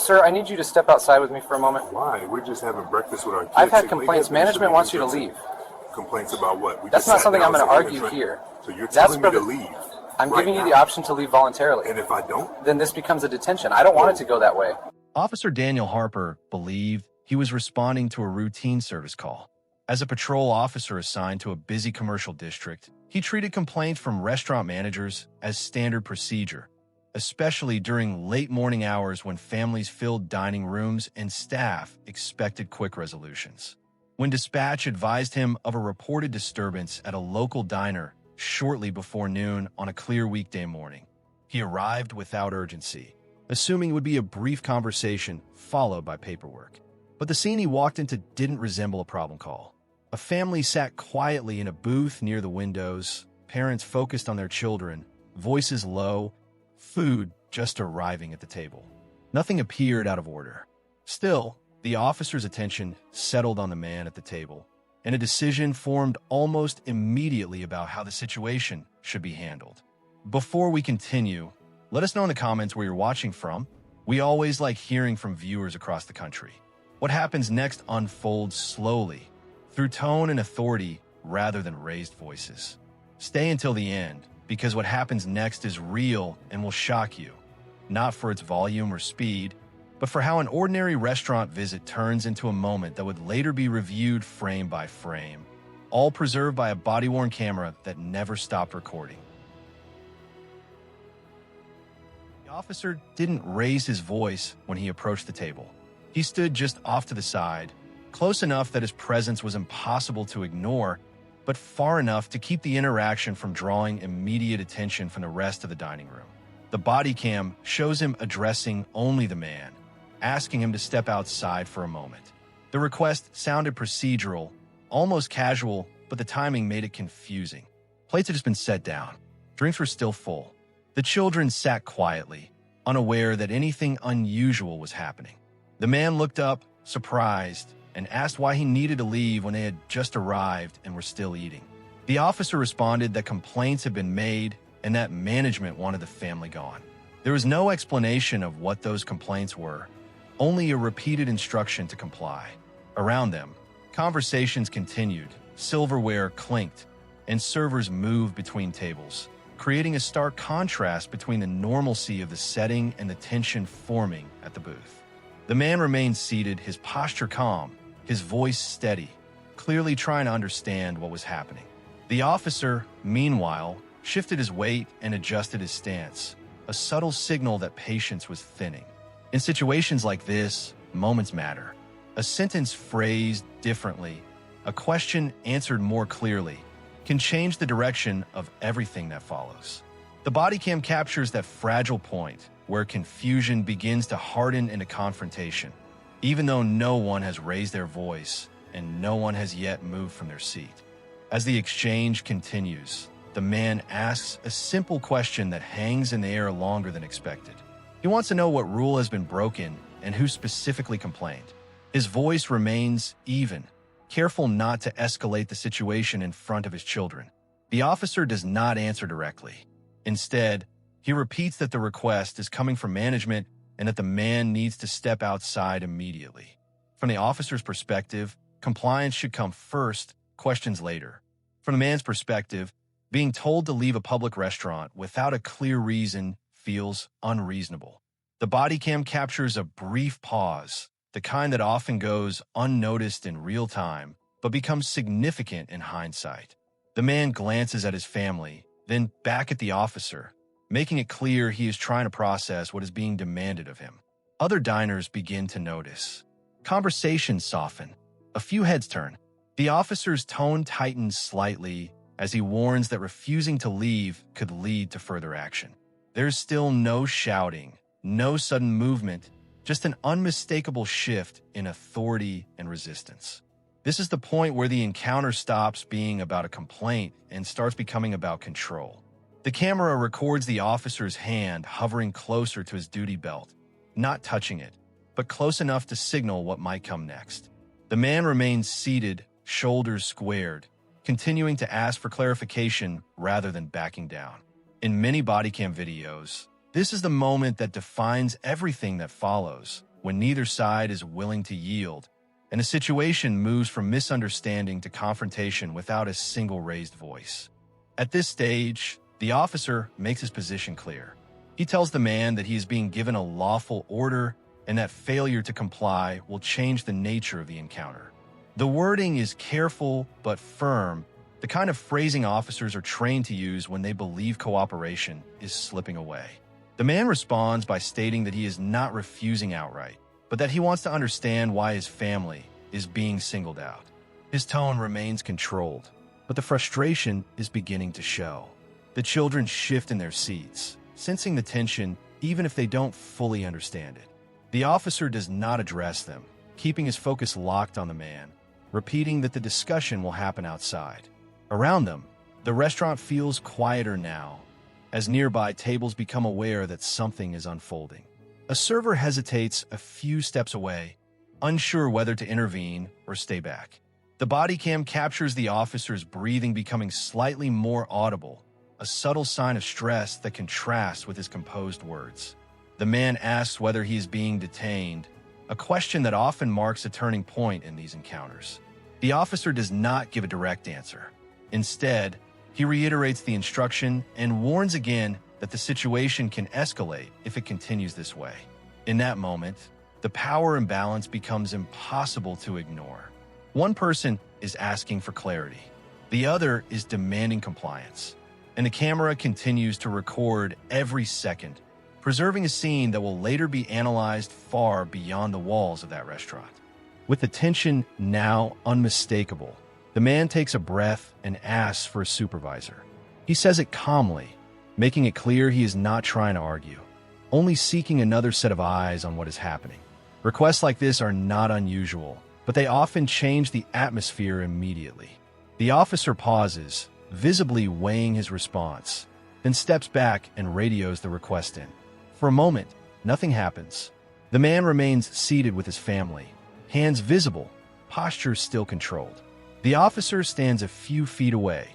Sir, I need you to step outside with me for a moment. Why? We're just having breakfast with our kids. I've had complaints. Management wants you to leave. Complaints about what? That's not something I'm going to argue here. So you're telling me to leave? I'm giving you the option to leave voluntarily. And if I don't? Then this becomes a detention. I don't want it to go that way. Officer Daniel Harper believed he was responding to a routine service call. As a patrol officer assigned to a busy commercial district, he treated complaints from restaurant managers as standard procedure, especially during late morning hours when families filled dining rooms and staff expected quick resolutions. When dispatch advised him of a reported disturbance at a local diner shortly before noon on a clear weekday morning, he arrived without urgency, assuming it would be a brief conversation followed by paperwork. But the scene he walked into didn't resemble a problem call. A family sat quietly in a booth near the windows, parents focused on their children, voices low, food just arriving at the table. Nothing appeared out of order. Still, the officer's attention settled on the man at the table, and a decision formed almost immediately about how the situation should be handled. Before we continue, let us know in the comments where you're watching from. We always like hearing from viewers across the country. What happens next unfolds slowly, through tone and authority rather than raised voices. Stay until the end, because what happens next is real and will shock you, not for its volume or speed, but for how an ordinary restaurant visit turns into a moment that would later be reviewed frame by frame, all preserved by a body-worn camera that never stopped recording. The officer didn't raise his voice when he approached the table. He stood just off to the side, close enough that his presence was impossible to ignore, but far enough to keep the interaction from drawing immediate attention from the rest of the dining room. The body cam shows him addressing only the man, asking him to step outside for a moment. The request sounded procedural, almost casual, but the timing made it confusing. Plates had just been set down. Drinks were still full. The children sat quietly, unaware that anything unusual was happening. The man looked up, surprised, and asked why he needed to leave when they had just arrived and were still eating. The officer responded that complaints had been made and that management wanted the family gone. There was no explanation of what those complaints were, only a repeated instruction to comply. Around them, conversations continued, silverware clinked, and servers moved between tables, creating a stark contrast between the normalcy of the setting and the tension forming at the booth. The man remained seated, his posture calm, his voice steady, clearly trying to understand what was happening. The officer, meanwhile, shifted his weight and adjusted his stance, a subtle signal that patience was thinning. In situations like this, moments matter. A sentence phrased differently, a question answered more clearly, can change the direction of everything that follows. The body cam captures that fragile point where confusion begins to harden into confrontation, even though no one has raised their voice and no one has yet moved from their seat. As the exchange continues, the man asks a simple question that hangs in the air longer than expected. He wants to know what rule has been broken and who specifically complained. His voice remains even, careful not to escalate the situation in front of his children. The officer does not answer directly. Instead, he repeats that the request is coming from management and that the man needs to step outside immediately. From the officer's perspective, compliance should come first, questions later. From the man's perspective, being told to leave a public restaurant without a clear reason feels unreasonable. The body cam captures a brief pause, the kind that often goes unnoticed in real time, but becomes significant in hindsight. The man glances at his family, then back at the officer, making it clear he is trying to process what is being demanded of him. Other diners begin to notice. Conversations soften. A few heads turn. The officer's tone tightens slightly as he warns that refusing to leave could lead to further action. There's still no shouting, no sudden movement, just an unmistakable shift in authority and resistance. This is the point where the encounter stops being about a complaint and starts becoming about control. The camera records the officer's hand hovering closer to his duty belt, not touching it, but close enough to signal what might come next. The man remains seated, shoulders squared, continuing to ask for clarification rather than backing down. In many body cam videos, this is the moment that defines everything that follows. when neither side is willing to yield, and a situation moves from misunderstanding to confrontation without a single raised voice. At this stage, the officer makes his position clear. He tells the man that he is being given a lawful order and that failure to comply will change the nature of the encounter. The wording is careful but firm, the kind of phrasing officers are trained to use when they believe cooperation is slipping away. The man responds by stating that he is not refusing outright, but that he wants to understand why his family is being singled out. His tone remains controlled, but the frustration is beginning to show. The children shift in their seats, sensing the tension even if they don't fully understand it. The officer does not address them, keeping his focus locked on the man, repeating that the discussion will happen outside. Around them, the restaurant feels quieter now, as nearby tables become aware that something is unfolding. A server hesitates a few steps away, unsure whether to intervene or stay back. The body cam captures the officer's breathing becoming slightly more audible, a subtle sign of stress that contrasts with his composed words. The man asks whether he is being detained, a question that often marks a turning point in these encounters. The officer does not give a direct answer. Instead, he reiterates the instruction and warns again that the situation can escalate if it continues this way. In that moment, the power imbalance becomes impossible to ignore. One person is asking for clarity. The other is demanding compliance. And the camera continues to record every second, preserving a scene that will later be analyzed far beyond the walls of that restaurant. With the tension now unmistakable, the man takes a breath and asks for a supervisor. He says it calmly, making it clear he is not trying to argue, only seeking another set of eyes on what is happening. Requests like this are not unusual, but they often change the atmosphere immediately. The officer pauses, visibly weighing his response, then steps back and radios the request in. For a moment, nothing happens. The man remains seated with his family, hands visible, posture still controlled. The officer stands a few feet away,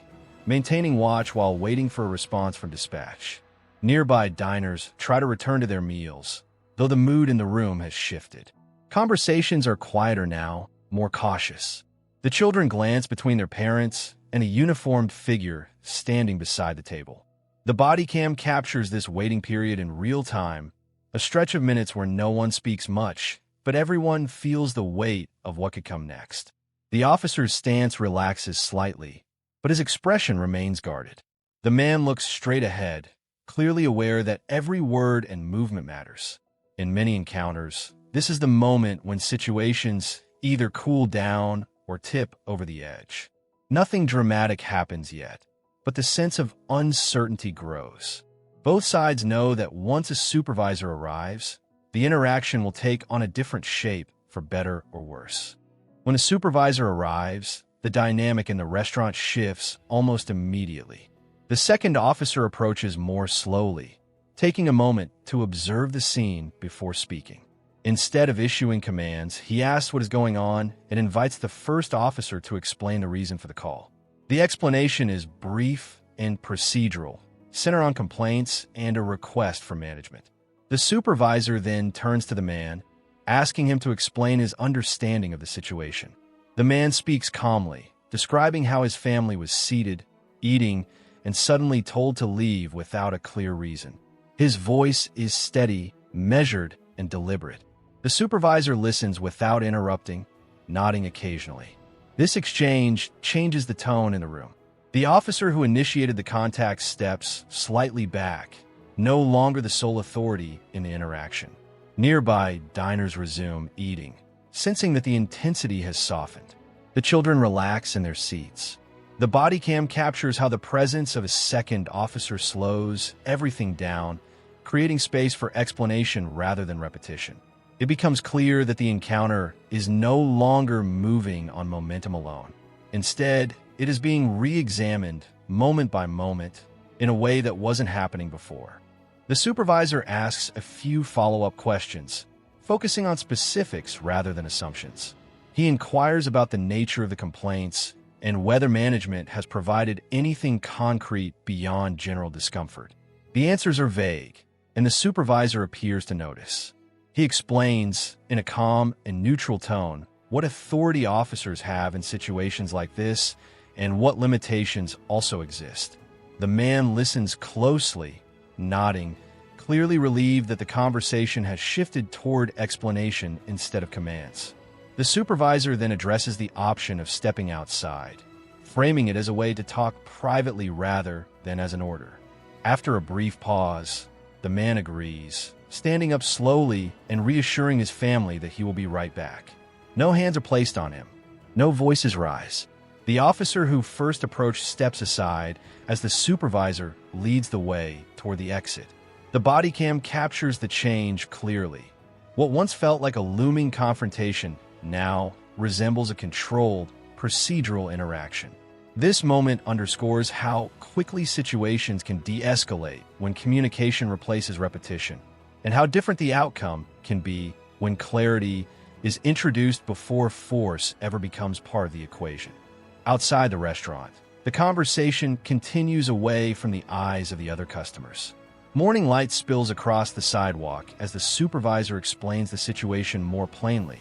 maintaining watch while waiting for a response from dispatch. Nearby diners try to return to their meals, though the mood in the room has shifted. Conversations are quieter now, more cautious. The children glance between their parents and a uniformed figure standing beside the table. The body cam captures this waiting period in real time, a stretch of minutes where no one speaks much, but everyone feels the weight of what could come next. The officer's stance relaxes slightly, but his expression remains guarded. The man looks straight ahead, clearly aware that every word and movement matters. In many encounters, this is the moment when situations either cool down or tip over the edge. Nothing dramatic happens yet, but the sense of uncertainty grows. Both sides know that once a supervisor arrives, the interaction will take on a different shape for better or worse. When a supervisor arrives, the dynamic in the restaurant shifts almost immediately. The second officer approaches more slowly, taking a moment to observe the scene before speaking. Instead of issuing commands, he asks what is going on and invites the first officer to explain the reason for the call. The explanation is brief and procedural, centered on complaints and a request for management. The supervisor then turns to the man, asking him to explain his understanding of the situation. The man speaks calmly, describing how his family was seated, eating, and suddenly told to leave without a clear reason. His voice is steady, measured, and deliberate. The supervisor listens without interrupting, nodding occasionally. This exchange changes the tone in the room. The officer who initiated the contact steps slightly back, no longer the sole authority in the interaction. Nearby, diners resume eating, sensing that the intensity has softened. The children relax in their seats. The body cam captures how the presence of a second officer slows everything down, creating space for explanation rather than repetition. It becomes clear that the encounter is no longer moving on momentum alone. Instead, it is being re-examined moment by moment in a way that wasn't happening before. The supervisor asks a few follow-up questions, focusing on specifics rather than assumptions. He inquires about the nature of the complaints and whether management has provided anything concrete beyond general discomfort. The answers are vague, and the supervisor appears to notice. He explains, in a calm and neutral tone, what authority officers have in situations like this and what limitations also exist. The man listens closely, nodding, clearly relieved that the conversation has shifted toward explanation instead of commands. The supervisor then addresses the option of stepping outside, framing it as a way to talk privately rather than as an order. After a brief pause, the man agrees, standing up slowly and reassuring his family that he will be right back. No hands are placed on him. No voices rise. The officer who first approached steps aside as the supervisor leads the way toward the exit. The body cam captures the change clearly. What once felt like a looming confrontation now resembles a controlled, procedural interaction. This moment underscores how quickly situations can de-escalate when communication replaces repetition, and how different the outcome can be when clarity is introduced before force ever becomes part of the equation. Outside the restaurant, the conversation continues away from the eyes of the other customers. Morning light spills across the sidewalk as the supervisor explains the situation more plainly,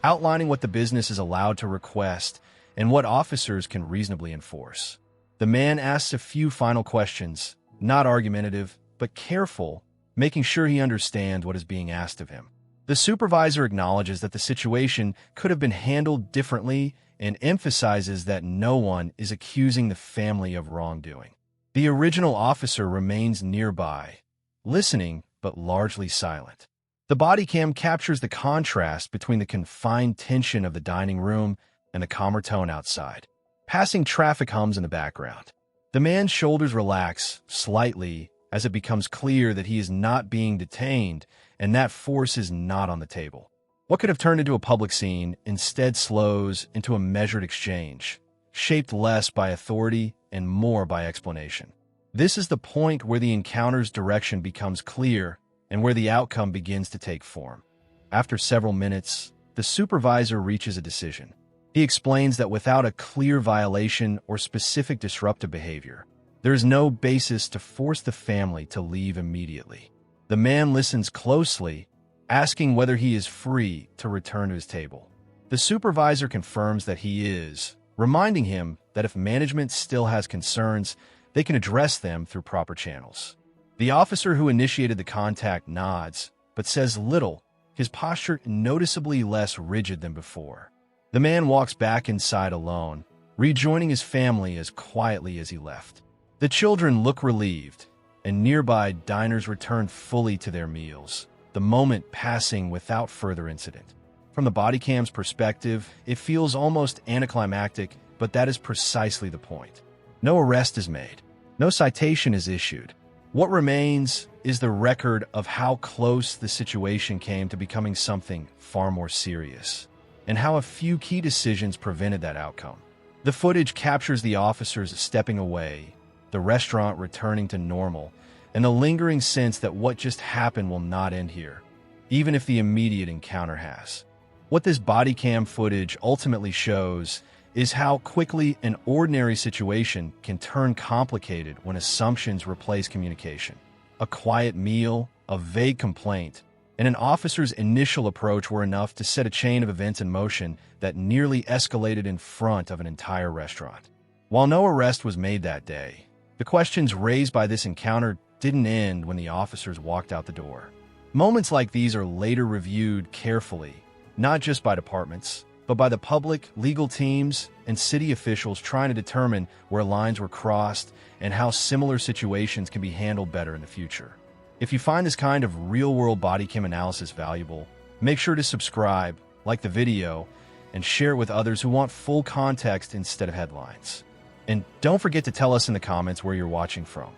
outlining what the business is allowed to request and what officers can reasonably enforce. The man asks a few final questions, not argumentative, but careful, making sure he understands what is being asked of him. The supervisor acknowledges that the situation could have been handled differently and emphasizes that no one is accusing the family of wrongdoing. The original officer remains nearby, listening but largely silent. The body cam captures the contrast between the confined tension of the dining room and the calmer tone outside. Passing traffic hums in the background. The man's shoulders relax slightly as it becomes clear that he is not being detained and that force is not on the table. What could have turned into a public scene instead slows into a measured exchange, shaped less by authority and more by explanation. This is the point where the encounter's direction becomes clear and where the outcome begins to take form. After several minutes, the supervisor reaches a decision. He explains that without a clear violation or specific disruptive behavior, there is no basis to force the family to leave immediately. The man listens closely, asking whether he is free to return to his table. The supervisor confirms that he is, reminding him that if management still has concerns, they can address them through proper channels. The officer who initiated the contact nods, but says little, his posture noticeably less rigid than before. The man walks back inside alone, rejoining his family as quietly as he left. The children look relieved, and nearby diners return fully to their meals, the moment passing without further incident. From the body cam's perspective, it feels almost anticlimactic, but that is precisely the point. No arrest is made. No citation is issued. What remains is the record of how close the situation came to becoming something far more serious, and how a few key decisions prevented that outcome. The footage captures the officers stepping away, the restaurant returning to normal, and the lingering sense that what just happened will not end here, even if the immediate encounter has. What this body cam footage ultimately shows is how quickly an ordinary situation can turn complicated when assumptions replace communication. A quiet meal, a vague complaint, and an officer's initial approach were enough to set a chain of events in motion that nearly escalated in front of an entire restaurant. While no arrest was made that day, the questions raised by this encounter didn't end when the officers walked out the door. Moments like these are later reviewed carefully, not just by departments, but by the public, legal teams, and city officials trying to determine where lines were crossed and how similar situations can be handled better in the future. If you find this kind of real-world body cam analysis valuable, make sure to subscribe, like the video, and share it with others who want full context instead of headlines. And don't forget to tell us in the comments where you're watching from.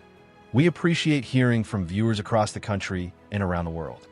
We appreciate hearing from viewers across the country and around the world.